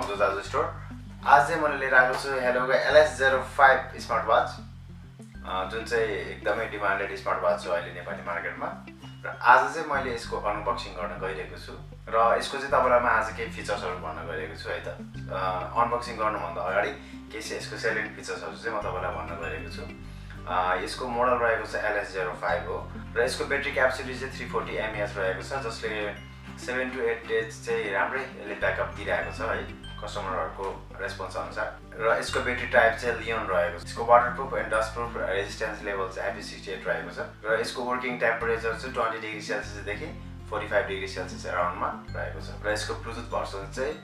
2000 store. आज चाहिँ मैले लिएर आएको छु हेलोको LS05 स्मार्टवाच, जुन चाहिँ एकदमै डिमान्डेड स्मार्टवाच हो अहिले नेपाली मार्केटमा। र आज चाहिँ मैले यसको अनबक्सिङ गर्न गइरहेको छु र यसको चाहिँ तपाईलाई म आज केही फिचर्सहरु भन्न गइरहेको छु है त। अनबक्सिङ गर्नुभन्दा अगाडि केही यसको सेलेक्ट फिचर्सहरु चाहिँ म तपाईलाई भन्न गइरहेको छु। यसको मोडल रहेको छ LS05 हो र यसको ब्याट्री क्यापेसिटी चाहिँ 340 mAh रहेको छ, जसले 7 to 8 डेज चाहिँ राम्रै यसले ब्याकअप दिइरहेको छ है कस्टमरहरुको रेस्पोन्स अनुसार। र यसको ब्याट्री टाइप चाहिँ लियोन रहेको छ। यसको वाटरप्रुफ एन्ड डस्टप्रुफ रेजिस्टेन्स लेभल चाहिँ IP68 रहेको छ र यसको वर्किङ टेम्परेचर चाहिँ 20 डिग्री सेल्सियस देखि 45 डिग्री सेल्सियस अराउन्डमा रहेको छ र यसको ब्लुटुथ भर्सन चाहिँ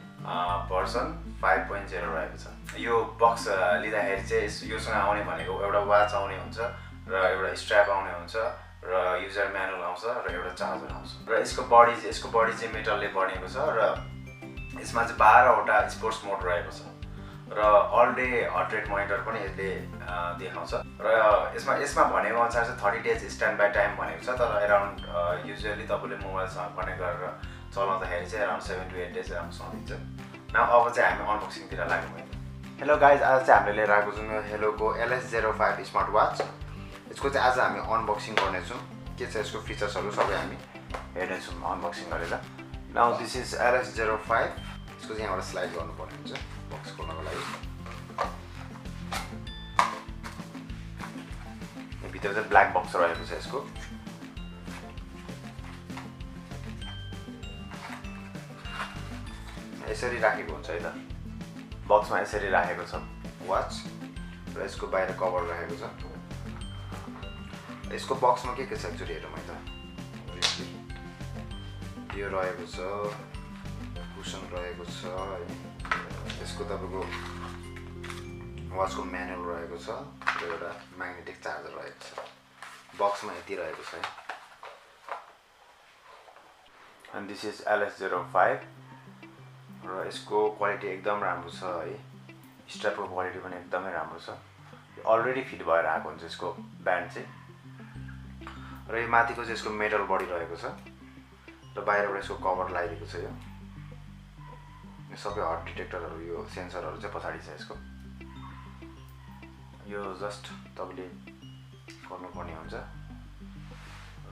भर्सन 5.0 रहेको छ। यो बक्स लिँदाखेरि चाहिँ योसँग आउने भनेको एउटा वाच आउने हुन्छ र एउटा स्ट्र्याप आउने हुन्छ र युजर म्यानुअल आउँछ र एउटा चार्जर आउँछ र यसको बडी चाहिँ मेटलले बनेको छ र यसमा चाहिँ 12 वटा स्पोर्ट्स मोड रहेको छ र all day heart rate monitor पनि यसले देखाउँछ र यसमा भनेको अनुसार चाहिँ 30 डेज स्ट्यान्ड बाई टाइम भनेको छ, तर अराउन्ड युजुअली तपाईले मोबाइलसँग कनेक्ट गरेर चलाउँदाखेरि चाहिँ अराउन्ड 7 to 8 डेज राम्रोसँग दिन्छ। अब चाहिँ हामी अनबक्सिङतिर लाग्यौँ है। हेलो गाइज, आज चाहिँ हामीले लिएर आएको छौँ हेलोको LS05 स्मार्टवाच। यसको चाहिँ आज हामी अनबक्सिङ गर्नेछौँ। के छ यसको फिचर्सहरु सबै हामी हेर्नेछौँ अनबक्सिङ गरेर। Now this is LS05। यसको चाहिँ यहाँबाट स्लाइड गर्नुपर्ने हुन्छ बक्स खोल्नको लागि। यो भित्र चाहिँ ब्ल्याक बक्स रहेको छ यसको। यसरी राखेको हुन्छ है त, बक्समा यसरी राखेको छ वाच र यसको बाहिर कभर रहेको छ। यसको बक्समा के छ एक्चुअली हेरौँ है त। यो रहेको छ, कुसन रहेको छ, यसको तपाईको वाचको म्यानुअल रहेको छ र एउटा म्याग्नेटिक चार्जर रहेको छ। बक्समा यति रहेको छ है। एन्ड दिस इज LS05 र यसको क्वालिटी एकदम राम्रो छ है। स्ट्र्यापको क्वालिटी पनि एकदमै राम्रो छ। अलरेडी फिट भएर आएको हुन्छ यसको ब्यान्ड चाहिँ र यो माथिको चाहिँ यसको मेटल बडी रहेको छ र बाहिरबाट यसको कभर लगाइदिएको छ। यो सबै हट डिटेक्टरहरु, यो सेन्सरहरु चाहिँ पछाडी छ यसको। यो जस्ट तपाईले गर्नुपर्ने हुन्छ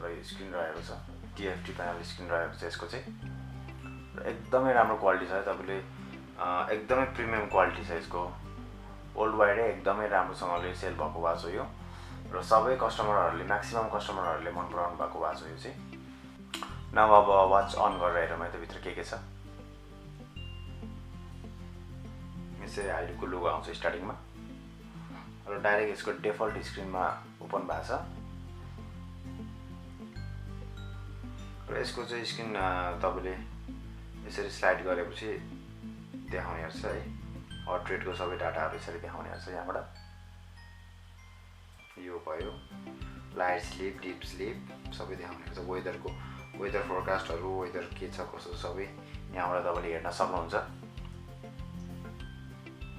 र यो स्क्रिन रहेको छ, TFT प्यानल स्क्रिन रहेको छ यसको चाहिँ र एकदमै राम्रो क्वालिटी छ। तपाईले एकदमै प्रिमियम क्वालिटी छ यसको। वर्ल्ड वाइडै एकदमै राम्रोसँगले सेल भएको वाच हो यो र सबै कस्टमरहरुले म्याक्सिमम कस्टमरहरुले मन पराउनु भएको वाच हो यो चाहिँ। नाउ अब वाच अन गरेर हेरौँ है त भित्र के छ। यसरी हाइलुको लोगो आउँछ स्टार्टिङमा र डाइरेक्ट यसको डिफल्ट स्क्रिनमा ओपन भएको छ र यसको चाहिँ स्क्रिन तपाईले यसरी स्लाइड गरेपछि देखाउने हुन्छ है। हार्ट रेटको सबै डाटाहरु यसरी देखाउने हुन्छ यहाँबाट। यो भयो लाइट स्लिप, डीप स्लिप सबै देखाउने हुन्छ। वेदर फोरकास्टहरु, वेदर के छ कसो सबै यहाँबाट तपाईले हेर्न सक्नुहुन्छ।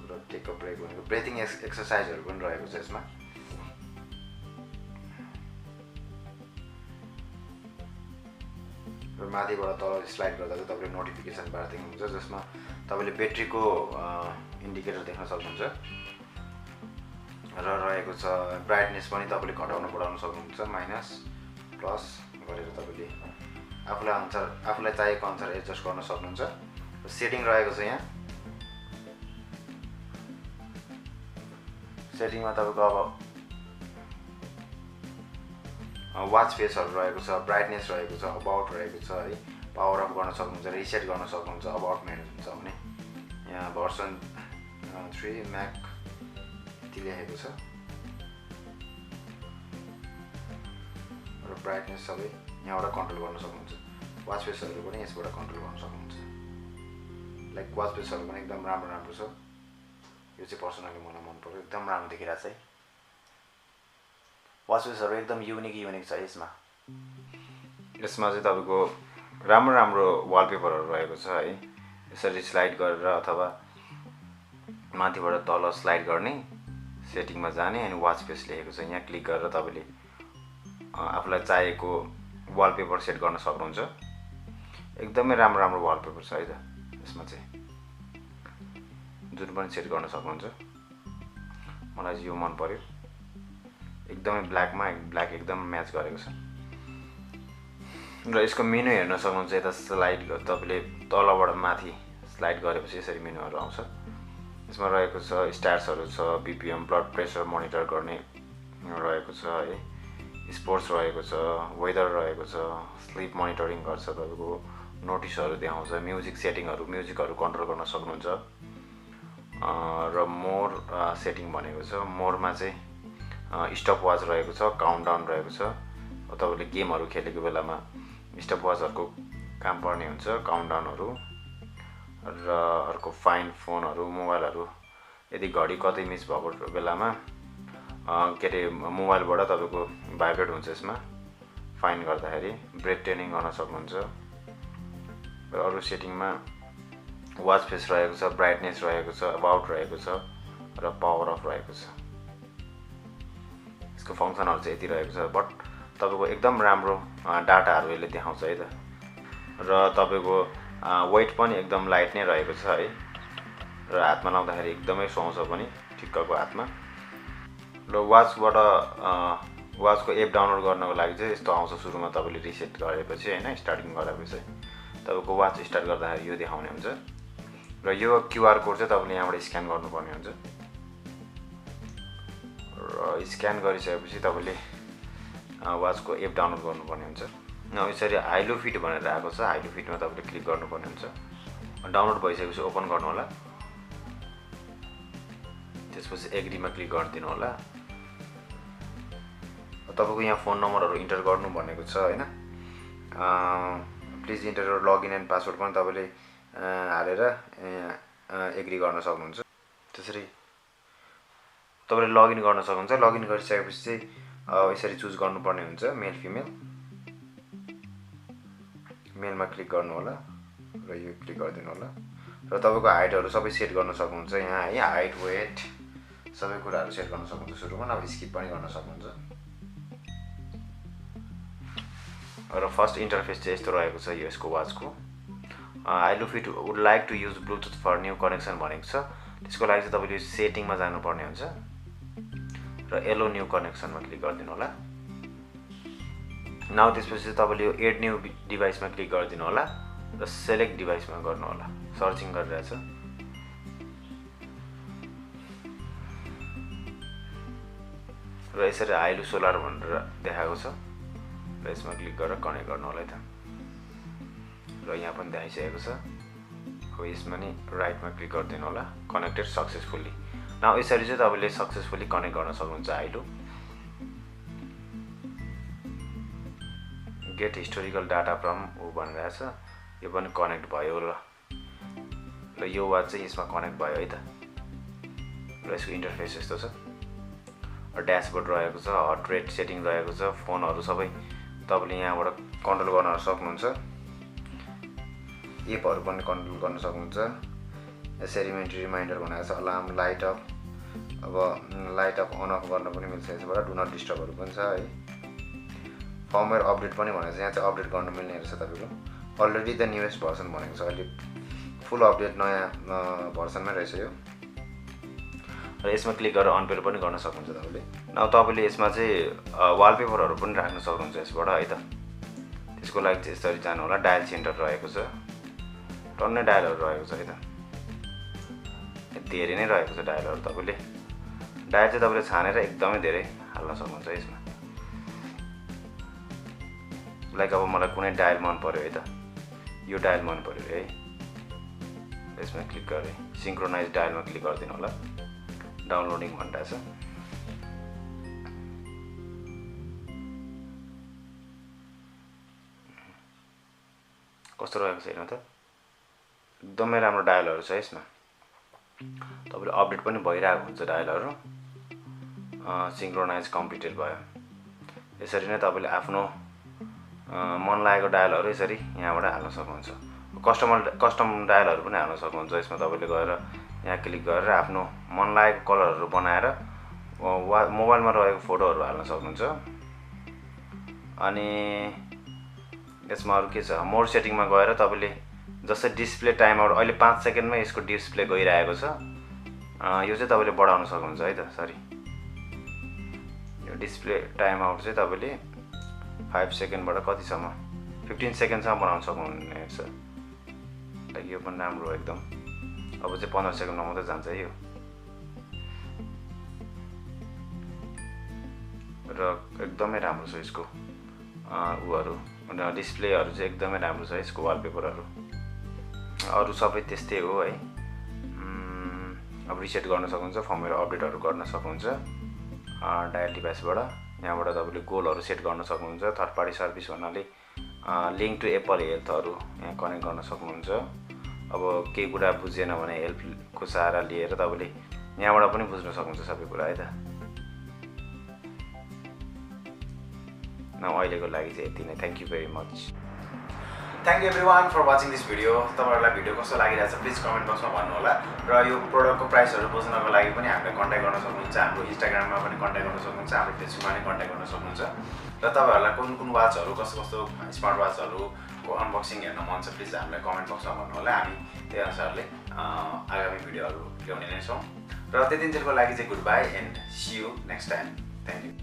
र टेक अ ब्रेक भनेको ब्रेथिङ एक्सरसाइजहरु पनि रहेको छ यसमा। र माथिबाट तल स्लाइड गर्दा चाहिँ तपाईले नोटिफिकेसन बार देख्नुहुन्छ, जसमा तपाईले ब्याट्रीको इन्डिकेटर देख्न सक्नुहुन्छ र रहेको छ ब्राइटनेस पनि तपाईले घटाउन बढाउन सक्नुहुन्छ, माइनस प्लस गरेर तपाईले आफुलाई चाहिएको अनुसार एडजस्ट गर्न सक्नुहुन्छ। र सेटिङ रहेको छ यहाँ। सेटिङमा तपाईको अब वाच फेसहरु रहेको छ, ब्राइटनेस रहेको छ, अबाउट रहेको छ है। पावर अफ गर्न सक्नुहुन्छ, रिसेट गर्न सक्नुहुन्छ, अबाउट म्यानेज हुन्छ भने। यहाँ भर्सन 3 म्याक यति लेखेको छ र ब्राइटनेस सबै यहाँबाट कन्ट्रोल गर्न सक्नुहुन्छ। वाच फेसहरु पनि यसबाट कन्ट्रोल गर्न सक्नुहुन्छ। लाइक वाच फेसहरु पनि एकदम राम्रो छ। यो चाहिँ पर्सनली मलाई मन पर्यो, एकदम राम्रो देखिरहेछ है। वाच फेसहरु एकदम युनिक छ यसमा। यसमा चाहिँ तपाईको राम्रो वालपेपरहरु रहेको छ है। यसरी स्लाइड गरेर अथवा माथिबाट तल स्लाइड गर्ने, सेटिङमा जाने अनि वाच फेस लेखेको छ। यहाँ क्लिक गरेर तपाईले आफुलाई चाहिएको वालपेपर सेट गर्न सक्नुहुन्छ। एकदमै राम्रो वालपेपर छ है त यसमा चाहिँ। जुन पनि सेट गर्न सक्नुहुन्छ। मलाई यो मन पर्यो, एकदमै ब्ल्याक एकदम म्याच गरेको छ। र यसको मेनु हेर्न सक्नुहुन्छ। यता स्लाइड तपाईले तलबाट माथि स्लाइड गरेपछि यसरी मेनुहरू आउँछ। यसमा रहेको छ स्ट्याट्सहरू छ, बीपीएम, ब्लड प्रेसर मोनिटर गर्ने रहेको छ है, स्पोर्ट्स रहेको छ, वेदर रहेको छ, स्लिप मोनिटरिङ गर्छ, तपाईको नोटिसहरू देखाउँछ, म्युजिक सेटिङहरू, म्युजिकहरू कन्ट्रोल गर्न सक्नुहुन्छ। र मोर सेटिङ भनेको छ। मोरमा चाहिँ स्टप वाच रहेको छ, काउन्टडाउन रहेको छ। तपाईले गेमहरू खेलेको बेलामा स्टप वाचहरूको काम पर्ने हुन्छ, काउन्टडाउनहरू। र अर्को फाइन फोनहरू, मोबाइलहरू यदि घडी कतै मिस भएको बेलामा के अरे मोबाइलबाट तपाईको भाइब्रेट हुन्छ यसमा फाइन गर्दाखेरि। ब्रेथ ट्रेनिङ गर्न सक्नुहुन्छ। र अरू सेटिङमा वाच फेस रहेको छ, ब्राइटनेस रहेको छ, अबाउट रहेको छ र पावर अफ रहेको छ। यसको फङ्सनहरू चाहिँ यति रहेको छ। बट तपाईको एकदम राम्रो डाटाहरू यसले देखाउँछ है त। र तपाईको वेट पनि एकदम लाइट नै रहेको छ है। र हातमा लाउँदाखेरि एकदमै सुहाउँछ पनि ठिक्कको हातमा। र वाचको एप डाउनलोड गर्नको लागि चाहिँ यस्तो आउँछ। सुरुमा तपाईले रिसेट गरेपछि हैन, स्टार्टिङ गरेपछि तपाईको वाच स्टार्ट गर्दाखेरि यो देखाउने हुन्छ। र यो क्यूआर कोड चाहिँ तपाईले यहाँबाट स्क्यान गर्नुपर्ने हुन्छ। र स्क्यान गरिसकेपछि तपाईले वाचको एप डाउनलोड गर्नुपर्ने हुन्छ। यसरी हाइलो फिट भनेर आएको छ। हाइलो फिटमा तपाईले क्लिक गर्नुपर्ने हुन्छ। डाउनलोड भइसकेपछि ओपन गर्नु होला। त्यसपछि एग्रीमा क्लिक गरिदिनु होला। तपाईको यहाँ फोन नम्बरहरू इन्टर गर्नु भनेको छ हैन। Please enter your login and password पनि तपाईले हालेर एग्री गर्न सक्नुहुन्छ। त्यसरी तपाईले लगइन गर्न सक्नुहुन्छ। लगइन गरिसकेपछि चाहिँ यसरी चुज गर्नुपर्ने हुन्छ, मेल फिमेल। मेलमा क्लिक गर्नु होला र यो क्लिक गरिदिनु होला। र तपाईको हाइटहरू सबै सेट गर्न सक्नुहुन्छ यहाँ है। हाइट, वेट सबै कुराहरू सेट गर्न सक्नुहुन्छ सुरुमा। अब स्किप पनि गर्न सक्नुहुन्छ। र फर्स्ट इन्टरफेस चाहिँ यस्तो रहेको छ यसको वाचको। Haylou fit would like to use bluetooth for new connection भनेको छ। त्यसको लागि चाहिँ तपाईले सेटिङमा जानुपर्ने हुन्छ र एलो न्यू कनेक्सनमा क्लिक गरिदिनु होला। नाउ त्यसपछि तपाईले यो एड न्यू डिभाइसमा क्लिक गरिदिनु होला र सेलेक्ट डिभाइसमा गर्नु होला। सर्चिङ गरिरहेछ। र यसरी हाइलो सोलर भनेर देखाएको छ। र यसमा क्लिक गरेर कनेक्ट गर्नु होला है त। र यहाँ पनि देखाइसकेको छ। अब यसमा नि राइटमा क्लिक गरिदिनु होला। Connected successfully. नाउ यसरी चाहिँ तपाईले सक्सेसफुली कनेक्ट गर्न सक्नुहुन्छ Haylou. Get historical data from भनिरहेछ। यो पनि कनेक्ट भयो र यो वाच चाहिँ यसमा कनेक्ट भयो है त। र यसको इन्टरफेस यस्तो छ। ड्यासबोर्ड रहेको छ, हट रेट सेटिङ रहेको छ, फोनहरू सबै तपाईले यहाँबाट कन्ट्रोल गर्न सक्नुहुन्छ। एपहरू पनि कन्ट्रोल गर्न सक्नुहुन्छ। सेरिमेन्ट्री रिमाइन्डर भनेको छ, अलार्म, लाइट अफ। अब लाइट अफ अन अफ गर्न पनि मिल्छ यसबाट। डु नट डिस्टर्बहरू पनि छ है। फर्मवेयर अपडेट पनि भनेको छ। यहाँ चाहिँ अपडेट गर्न मिल्ने रहेछ तपाईको। अलरेडी द न्युएस्ट भर्सन भनेको छ। अहिले फुल अपडेट नयाँ भर्सनमै रहेछ यो। र यसमा क्लिक गरेर अनपेयर पनि गर्न सक्नुहुन्छ तपाईले। नाउ तपाईले यसमा चाहिँ वालपेपरहरू पनि राख्न सक्नुहुन्छ यसबाट है त। त्यसको लागि चाहिँ यसरी जानु होला। डायल सेन्टर रहेको छ। टन्नै डायलहरू रहेको छ है त। धेरै नै रहेको छ डायलहरू। तपाईले डायल चाहिँ तपाईले छानेर एकदमै धेरै हाल्न सक्नुहुन्छ यसमा। लाइक अब मलाई कुनै डायल मन पर्यो है त। यो डायल मन पर्यो है। यसमा क्लिक गरे सिंक्रोनाइज डायलमा क्लिक गरिदिनु होला। डाउनलोडिङ भनिरहेछ। कस्तो रहेको छ हेर्नु त। एकदमै राम्रो डायलहरू छ यसमा। तपाईले अपडेट पनि भइरहेको हुन्छ डायलहरू। सिंक्रोनाइज कम्प्लिटेड भयो। यसरी नै तपाईले आफ्नो मन लागेको डायलहरू यसरी यहाँबाट हाल्न सक्नुहुन्छ। कस्टम डायलहरू पनि हाल्न सक्नुहुन्छ। यसमा तपाईले गएर यहाँ क्लिक गरेर आफ्नो मन लागेको कलरहरू बनाएर मोबाइलमा रहेको फोटोहरू हाल्न सक्नुहुन्छ। अनि यसमा अरु के छ, मोड सेटिङमा गएर तपाईले जस्तै डिस्प्ले टाइमर अहिले 5 सेकेन्डमै यसको डिस्प्ले गइरहेको छ। यो चाहिँ तपाईँले बढाउन सक्नुहुन्छ है त। सरी, यो डिस्प्ले टाइम आउट चाहिँ तपाईँले 5 सेकेन्डबाट कतिसम्म 15 सेकेन्डसम्म बनाउन सक्नुहुनेछ। लाइक यो पनि राम्रो हो एकदम। अब चाहिँ 15 सेकेन्डमा मात्रै जान्छ है यो। र एकदमै राम्रो छ यसको उहरू, डिस्प्लेहरू चाहिँ एकदमै राम्रो छ यसको, वालपेपरहरू अरू सबै त्यस्तै हो है। अब रिसेट गर्न सक्नुहुन्छ, फर्मवेयर अपडेटहरू गर्न सक्नुहुन्छ डायल डिभाइसबाट। यहाँबाट तपाईँले गोलहरू सेट गर्न सक्नुहुन्छ। थर्ड पार्टी सर्भिस भन्नाले लिङ्क टु एप्पल हेल्थहरू यहाँ कनेक्ट गर्न सक्नुहुन्छ। अब केही कुरा बुझेन भने हेल्पको सहारा लिएर तपाईँले यहाँबाट पनि बुझ्न सक्नुहुन्छ सबै कुरा है त। अहिलेको लागि चाहिँ यति नै। Thank you very much. Thank you everyone for watching this video. तपाईँहरूलाई भिडियो कस्तो लागिरहेछ प्लिज कमेन्ट बक्समा भन्नुहोला। र यो प्रोडक्टको प्राइसहरू बुझ्नको लागि पनि हामीलाई कन्ट्याक्ट गर्न सक्नुहुन्छ। हाम्रो इन्स्टाग्राममा पनि कन्ट्याक्ट गर्न सक्नुहुन्छ, हाम्रो फेसबुकमा पनि कन्ट्याक्ट गर्न सक्नुहुन्छ। र तपाईँहरूलाई कुन वाचहरू कस्तो स्मार्ट वाचहरूको अनबक्सिङ हेर्न मन छ प्लिज हामीलाई कमेन्ट बक्समा भन्नुहोला। हामी त्यही अनुसारले आगामी भिडियोहरू ल्याउने नै छौँ। र त्यतिन्जेलको लागि चाहिँ goodbye and see you next time. Thank you.